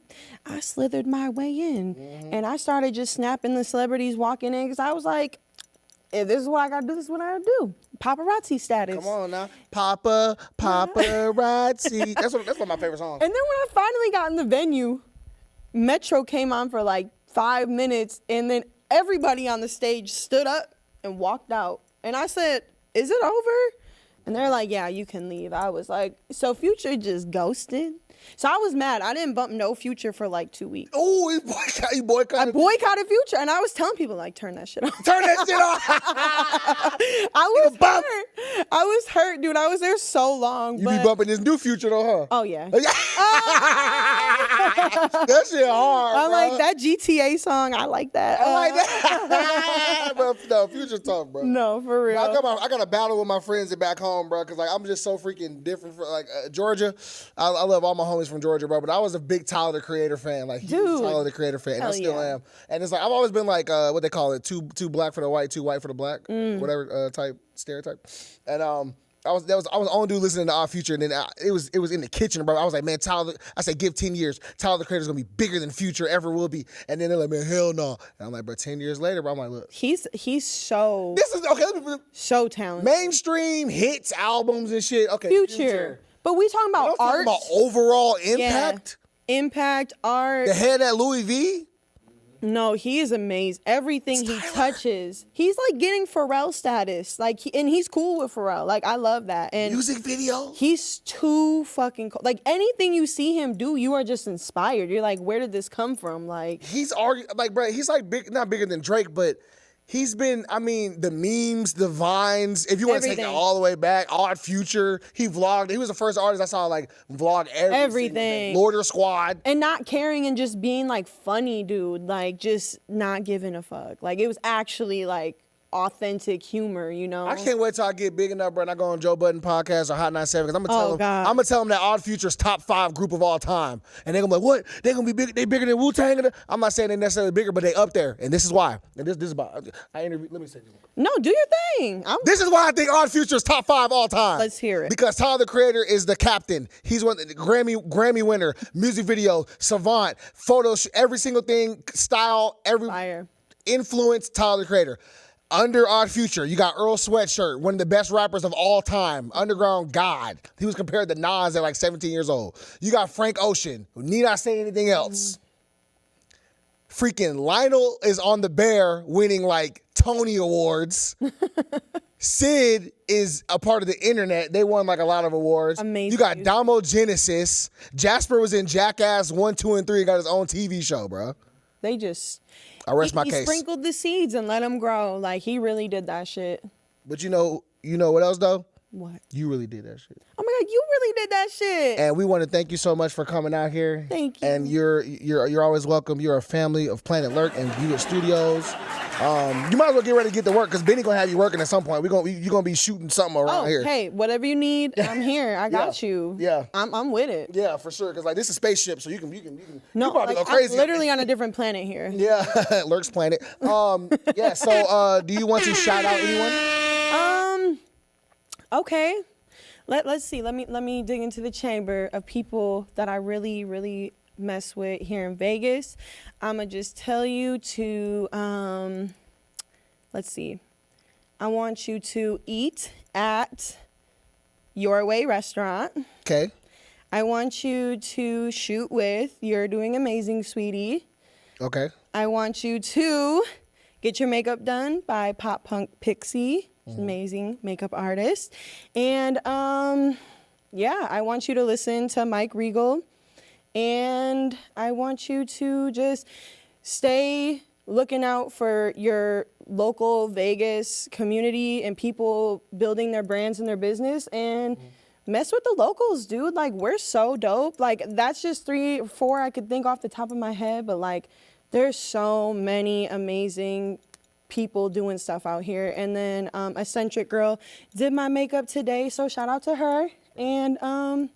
slithered my way in, and I started just snapping the celebrities walking in because I was like, if this is what I gotta do, this is what I gotta do. Paparazzi status. Come on now. Paparazzi. That's one of my favorite songs. And then when I finally got in the venue, Metro came on for like 5 minutes, and then everybody on the stage stood up and walked out. And I said, is it over? And they're like, yeah, you can leave. I was like, so Future just ghosted? So I was mad. I didn't bump no Future for like 2 weeks. Oh, you boycotted. I boycotted Future, and I was telling people, like, turn that shit off. Turn that shit off. I was hurt. I was hurt, dude. I was there so long. You but... be bumping this new Future though, huh? Oh, yeah. That shit hard, I bro. like that GTA song. I like that. I like that. But no, Future's tough, bro. No, for real. I got a battle with my friends back home, bro, because like I'm just so freaking different. Like Georgia, I love all my homies from Georgia, bro. But I was a big Tyler the Creator fan, like huge Tyler the Creator fan, and I still am. And it's like I've always been like what they call it, too black for the white, too white for the black, whatever type stereotype. And I was the only dude listening to Odd Future, and then it was in the kitchen, bro. I was like, man, Tyler. I said, give 10 years. Tyler the Creator's gonna be bigger than Future ever will be. And then they're like, man, hell no. And I'm like, bro, 10 years later, bro. I'm like, look, He's so this is okay. so talented. Mainstream hits, albums, and shit. Okay, Future. But we talking about I'm talking art. about overall impact. Yeah. Impact, art. The head at Louis V. No, he is amazing. Everything he touches, he's like getting Pharrell status. Like, and he's cool with Pharrell. Like, I love that. And Music video. he's too fucking cool. Like, anything you see him do, you are just inspired. You're like, where did this come from? Like, He's like, bro. He's like big, not bigger than Drake, but he's been. I mean, the memes, the vines. If you want to take it Everything. all the way back, Odd Future. He vlogged. He was the first artist I saw like vlog everything. Lorder Squad. and not caring and just being like funny, dude. Like, just not giving a fuck. Like, it was actually like authentic humor, you know? I can't wait till I get big enough, bro, and I go on Joe Budden podcast or Hot 97 because I'm gonna tell Oh, them. God. I'm gonna tell them that Odd Future's top 5 group of all time, and they're gonna be like, what? They're gonna be big. They bigger than Wu-Tang. I'm not saying they're necessarily bigger, but they up there, and this is why. And this is about. I interviewed. Let me say this. No, do your thing. This is why I think Odd Future's top 5 all time. Let's hear it. Because Tyler the Creator is the captain. He's one the Grammy winner, music video, savant, photo, every single thing, style, every Fire. influence. Tyler the Creator. Under Odd Future, you got Earl Sweatshirt, one of the best rappers of all time. Underground God. He was compared to Nas at like 17 years old. You got Frank Ocean, who need I say anything else? Freaking Lionel is on the Bear winning like Tony Awards. Sid is a part of the internet. They won like a lot of awards. Amazing. You got Damo Genesis. Jasper was in Jackass 1, 2, and 3 and got his own TV show, bro. They just... I rest my he case. sprinkled the seeds and let them grow. Like, he really did that shit. But you know what else though? What? You really did that shit. Oh my God, you really did that shit. And we want to thank you so much for coming out here. Thank you. And you're always welcome. You're a family of Planet Lurk and View It Studios. You might as well get ready to get to work because Benny gonna have you working at some point. You're gonna be shooting something around here. Hey, whatever you need, I'm here. I got you. Yeah. I'm with it. Yeah, for sure. Because like this is a spaceship, so you can No, you probably like, go crazy. I'm literally on a different planet here. Yeah, Lurk's Planet. Yeah. So do you want to shout out anyone? Okay. Let's see. Let me dig into the chamber of people that I really, really mess with here in Vegas. I'ma just tell you to let's see. I want you to eat at Your Way Restaurant. Okay. I want you to shoot with You're Doing Amazing, Sweetie. Okay. I want you to get your makeup done by Pop Punk Pixie. She's an amazing makeup artist. And yeah, I want you to listen to Mike Regal. And I want you to just stay looking out for your local Vegas community and people building their brands and their business and mess with the locals, dude. Like, we're so dope. Like, that's just 3 or 4 I could think off the top of my head, but like, there's so many amazing people doing stuff out here. And then Eccentric Girl did my makeup today, so shout out to her. And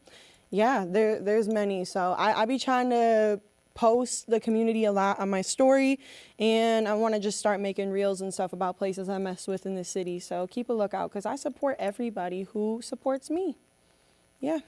yeah, there's many. So I be trying to post the community a lot on my story, and I want to just start making reels and stuff about places I mess with in the city. So keep a lookout because I support everybody who supports me. Yeah.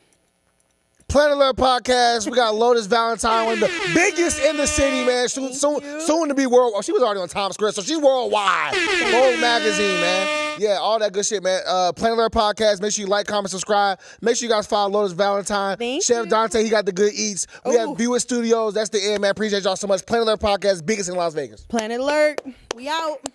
Planet Alert Podcast. We got Lotus Valentine, one of the biggest in the city, man. Soon to be worldwide. She was already on Times Square, so she's worldwide. Vogue magazine, man. Yeah, all that good shit, man. Planet Alert Podcast. Make sure you like, comment, subscribe. Make sure you guys follow Lotus Valentine. Thank Chef you. Dante, he got the good eats. We have View It Studios. That's the end, man. Appreciate y'all so much. Planet Alert Podcast, biggest in Las Vegas. Planet Alert. We out.